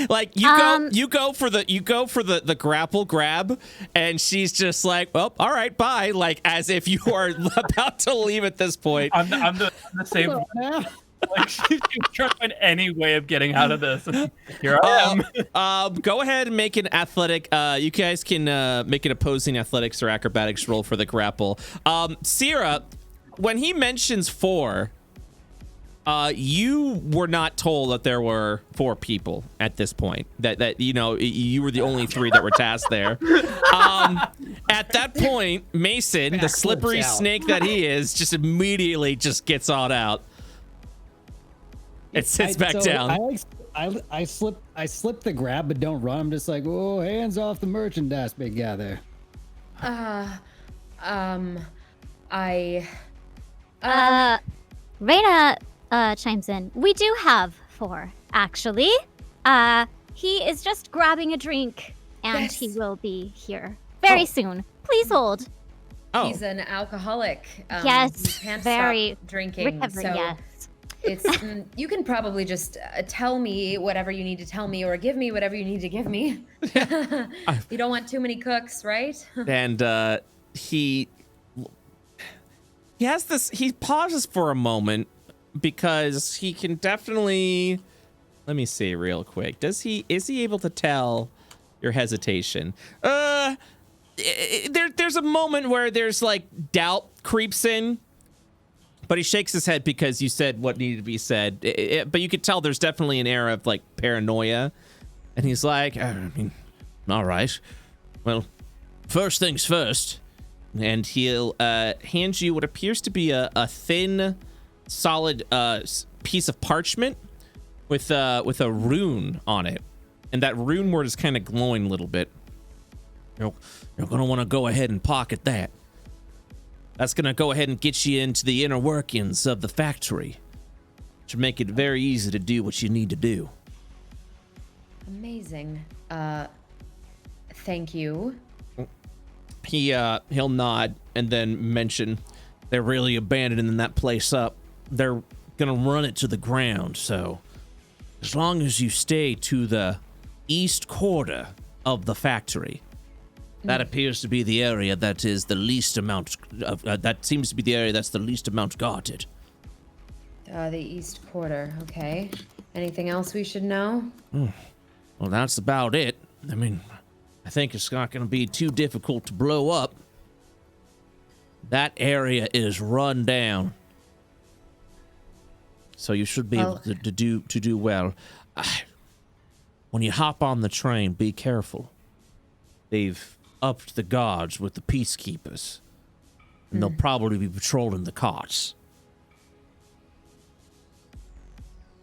Like you go for the grapple grab, and she's just like, well, all right, bye. Like as if you are about to leave at this point. I'm the same. Like she's trying to find any way of getting out of this. Here I am. Go ahead and make an athletic. You guys can make an opposing athletics or acrobatics roll for the grapple. Syrah, when he mentions 4, you were not told that there were 4 people at this point. That you were the only 3 that were tasked there. At that point, Mason, the slippery snake that he is, just immediately just gets on out. It sits back down. I slip the grab, but don't run. I'm just like, oh, hands off the merchandise, big guy there. Reyna chimes in. We do have 4, actually. He is just grabbing a drink, and he will be here very soon. Please hold. Oh. He's an alcoholic. Yes, he can't very stop drinking. recovery, So yes. it's you can probably just tell me whatever you need to tell me, or give me whatever you need to give me. You don't want too many cooks, right? And he has this. He pauses for a moment because he can definitely. Let me see real quick. Is he able to tell your hesitation? There's a moment where there's like doubt creeps in, but he shakes his head because you said what needed to be said. But you could tell there's definitely an air of like paranoia, and he's like, I mean, all right, well, first things first, and he'll hand you what appears to be a thin, solid piece of parchment with a rune on it, and that rune word is kind of glowing a little bit. You're gonna want to go ahead and pocket that. That's gonna go ahead and get you into the inner workings of the factory. Should make it very easy to do what you need to do. Amazing. Thank you. He'll nod and then mention they're really abandoning that place up. They're gonna run it to the ground, so as long as you stay to the east quarter of the factory, that appears to be the area that is the least amount of, that seems to be the area that's the least amount guarded. The east quarter. Okay. Anything else we should know? Well, that's about it. I mean, I think it's not going to be too difficult to blow up. That area is run down, so you should be able to do well. When you hop on the train, be careful. They've upped the guards with the peacekeepers, and they'll probably be patrolling the carts.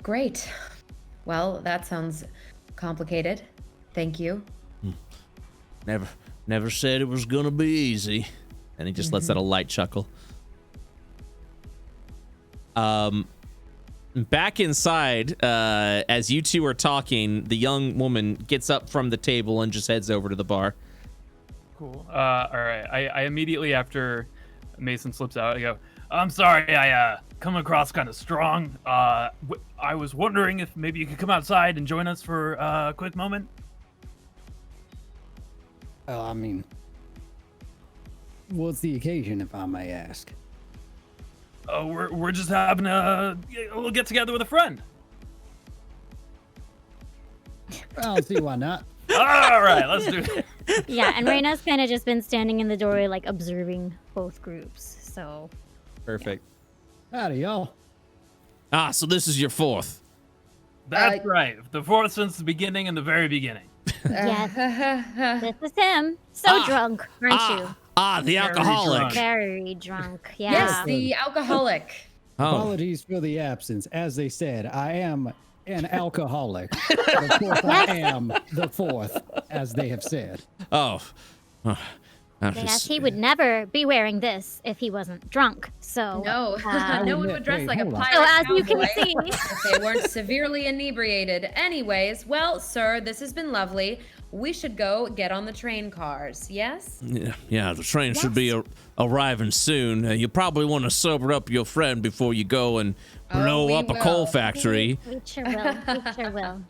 Great. Well, that sounds complicated. Thank you. Never said it was gonna be easy. And he just lets out a light chuckle. Back inside, as you two are talking, the young woman gets up from the table and just heads over to the bar. Cool. All right. I immediately after Mason slips out, I go, I'm sorry, I come across kind of strong. I was wondering if maybe you could come outside and join us for a quick moment. I mean, what's the occasion, if I may ask? We're just having a little get together with a friend. I don't see why not. All right, let's do it. Yeah, and Reina's kind of just been standing in the doorway, like observing both groups. So. Perfect. Howdy, y'all. Ah, so this is your fourth. That's right. The fourth since the beginning, in the very beginning. Yes. This is him. So drunk, aren't you? The alcoholic. Very drunk. Yeah. Yes, the alcoholic. Apologies for the absence. As they said, I am an alcoholic. Of course, I am the fourth, as they have said. Yes, he would never be wearing this if he wasn't drunk. So No, no one would dress like a hold on. pirate So as you can cowboy see, if they weren't severely inebriated. Anyways, well, sir, this has been lovely. We should go get on the train cars, yes? Yeah, the train should be arriving soon. You probably want to sober up your friend before you go and blow we up a will. coal factory. we sure will. We sure will.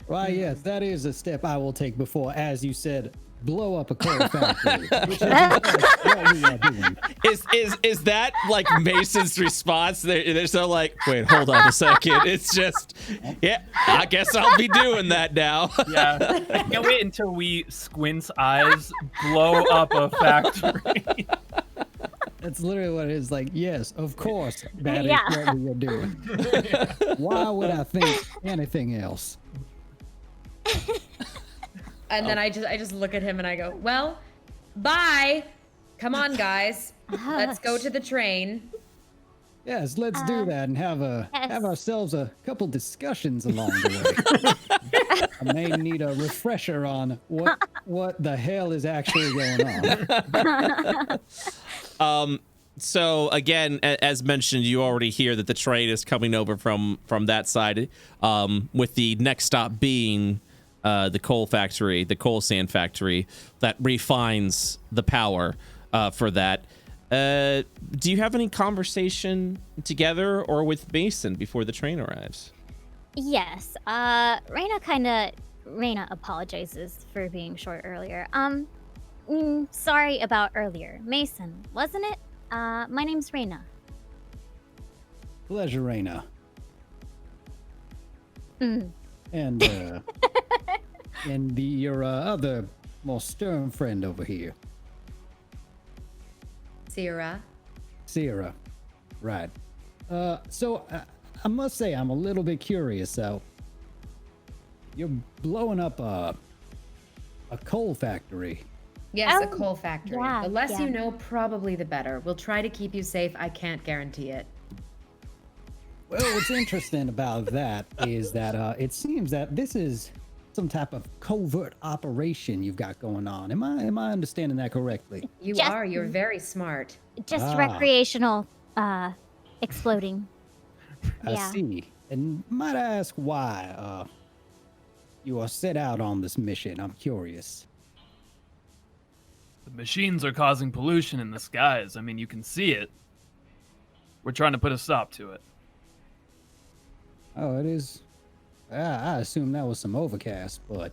Why, yes, that is a step I will take before, as you said, blow up a coal factory. Which is what we are doing. Is that like Mason's response? They're so like, wait, hold on a second. It's just, yeah, I guess I'll be doing that now. Yeah. I can't wait until we squint eyes blow up a factory. That's literally what it is. Like, yes, of course, that Yeah. is what we are doing. Why would I think anything else? And then I just look at him and I go, well, bye. Come on, guys. Let's go to the train. Yes, let's do that and have ourselves a couple discussions along the way. I may need a refresher on what the hell is actually going on. So again, as mentioned, you already hear that the train is coming over from that side, with the next stop being the coal factory, the coal sand factory that refines the power for that. Do you have any conversation together or with Mason before the train arrives? Yes. Reina apologizes for being short earlier. Sorry about earlier. Mason, wasn't it? My name's Reina. Pleasure, Raina. Mm. And your other more stern friend over here, Sierra. Right. So I must say I'm a little bit curious. So you're blowing up a coal factory. Yes, a Oh, coal factory. yeah, The less yeah. you know, probably the better. We'll try to keep you safe. I can't guarantee it. Well, what's interesting about that is that it seems that this is some type of covert operation you've got going on. Am I understanding that correctly? You Just- are. You're very smart. Just recreational exploding. I Yeah. see. And might I ask why you are set out on this mission? I'm curious. The machines are causing pollution in the skies. I mean, you can see it. We're trying to put a stop to it. Oh, it is. I assume that was some overcast, but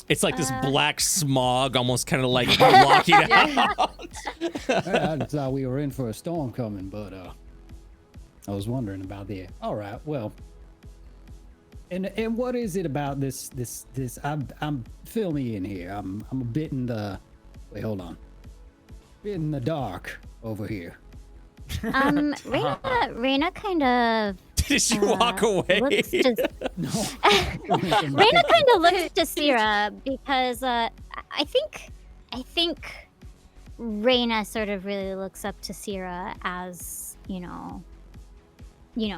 It's like this black smog, almost kind of like blocking out. I just thought we were in for a storm coming. But I was wondering about the. All right, well. And what is it about this? I'm fill me in here. I'm a bit in the. Wait, hold on. Bit in the dark over here. Reina kind of Did she walk away? looks to No. Reina kind of looks to Sierra because I think Reina sort of really looks up to Sierra as you know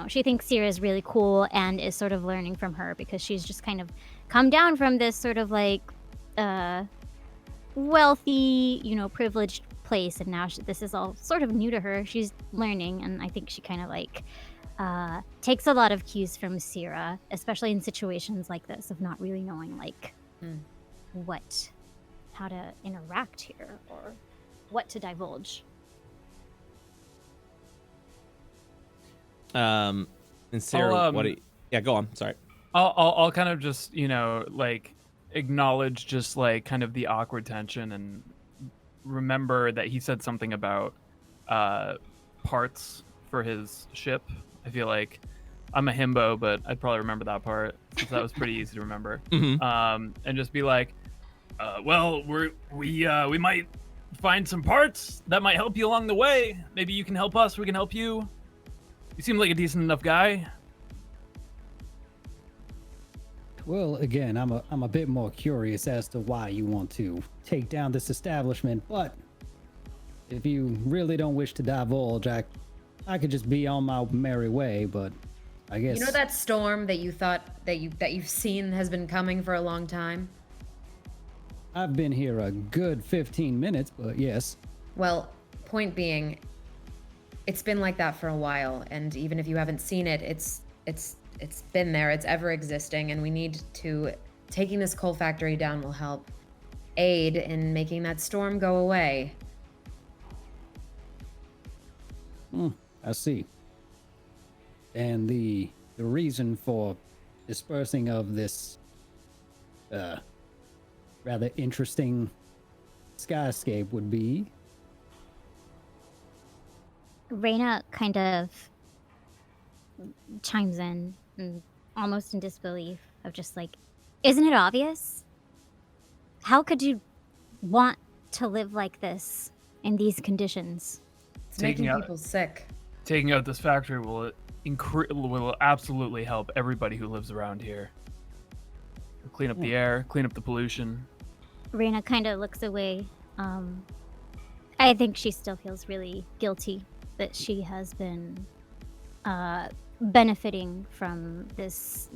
she thinks Sierra is really cool and is sort of learning from her because she's just kind of come down from this sort of like wealthy privileged place, and now this is all sort of new to her. She's learning, and I think she kind of like takes a lot of cues from Sierra, especially in situations like this of not really knowing how to interact here or what to divulge. And Sarah, what do you... Yeah, go on. Sorry. I'll kind of just, acknowledge just kind of the awkward tension and remember that he said something about parts for his ship. I feel like I'm a himbo, but I'd probably remember that part since that was pretty easy to remember. Mm-hmm. And just be like, well, we might find some parts that might help you along the way. Maybe you can help us. We can help you. You seem like a decent enough guy. Well, again, I'm a bit more curious as to why you want to take down this establishment, but if you really don't wish to divulge, I could just be on my merry way, but I guess... You know that storm that you thought that you've seen has been coming for a long time? I've been here a good 15 minutes, but yes. Well, point being, it's been like that for a while, and even if you haven't seen it, it's been there, it's ever existing, and we need to... Taking this coal factory down will help aid in making that storm go away. I see. And the reason for dispersing of this rather interesting skyscape would be... Reyna kind of chimes in, almost in disbelief, of just isn't it obvious? How could you want to live like this in these conditions? It's making people sick. Taking out this factory will absolutely help everybody who lives around here. We'll clean up the air, clean up the pollution. Reyna kind of looks away. I think she still feels really guilty that she has been benefiting from this,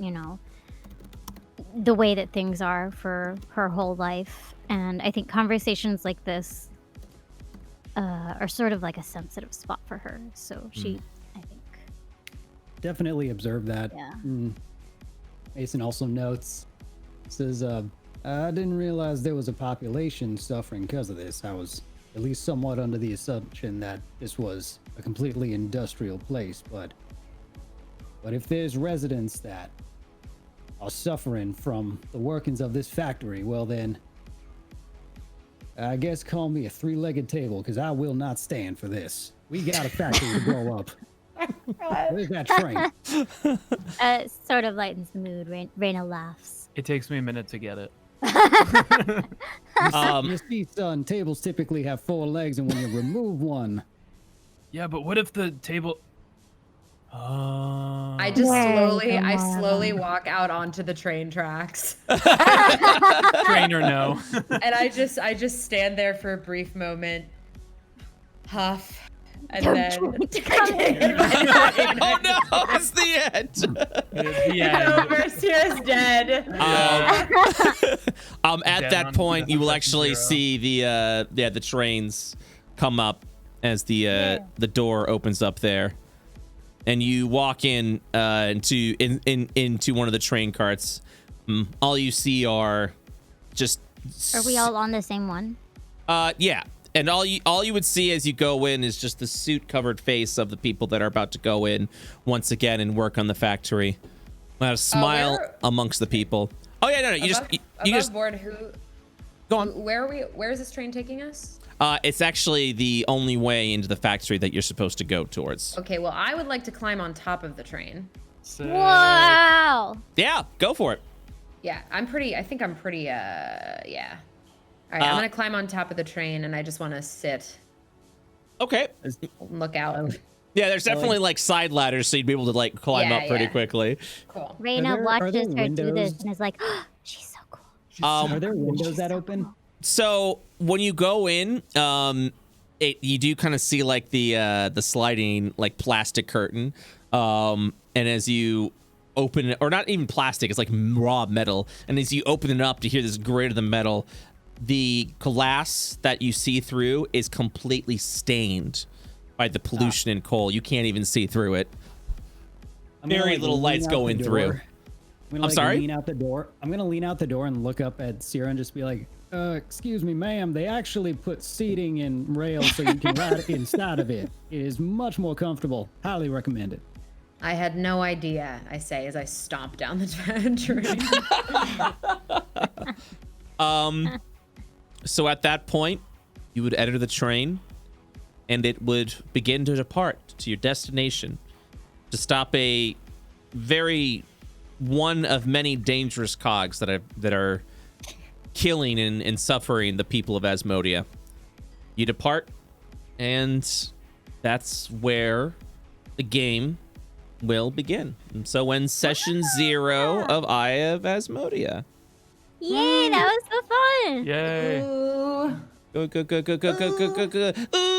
the way that things are for her whole life. And I think conversations like this are sort of like a sensitive spot for her. So she, I think... Definitely observed that. Yeah. Mason also notes, says, I didn't realize there was a population suffering because of this. I was at least somewhat under the assumption that this was a completely industrial place, but if there's residents that are suffering from the workings of this factory, well then, I guess call me a three-legged table, because I will not stand for this. We got a factory to blow up. Where's that train? Sort of lightens the mood. Reyna laughs. It takes me a minute to get it. You see, son, tables typically have 4 legs, and when you remove one... Yeah, but what if the table... I slowly walk out onto the train tracks. Train or no. And I just stand there for a brief moment, huff, and then Oh no, it's the end. Mercia's dead. At that point, you will actually see the trains come up as the door opens up there. And you walk in into one of the train carts. All you see are just... Are we all on the same one? Yeah. And all you would see as you go in is just the suit-covered face of the people that are about to go in once again and work on the factory. A smile amongst the people. Oh yeah, no, you just board. Who? Go on. Where is this train taking us? It's actually the only way into the factory that you're supposed to go towards. Okay, well, I would like to climb on top of the train. Wow! Yeah, go for it. Yeah, I think I'm pretty, yeah. All right, I'm gonna climb on top of the train, and I just want to sit. Okay. And look out. Yeah, there's definitely side ladders, so you'd be able to climb up pretty quickly. Cool. Reyna watches her do this and is like, oh, she's so cool. Are there windows that open? So when you go in, you do kind of see the sliding plastic curtain, and as you open it, or not even plastic, it's like raw metal, and as you open it up to hear this grate of the metal, the glass that you see through is completely stained by the pollution and coal. You can't even see through it. very like, little lean lights out the going through. door. I'm I'm sorry? Lean out the door. I'm gonna lean out the door and look up at Sierra and just be like, excuse me, ma'am, they actually put seating and rails so you can ride inside of it. It is much more comfortable. Highly recommend it. I had no idea, I say as I stomp down the train. So at that point, you would enter the train, and it would begin to depart to your destination to stop a very one of many dangerous cogs that are killing and suffering the people of Asmodia. You depart, and that's where the game will begin. And so ends session 0 of Eye of Asmodia. Yay, that was so fun. Yay. Ooh. Go. Ooh.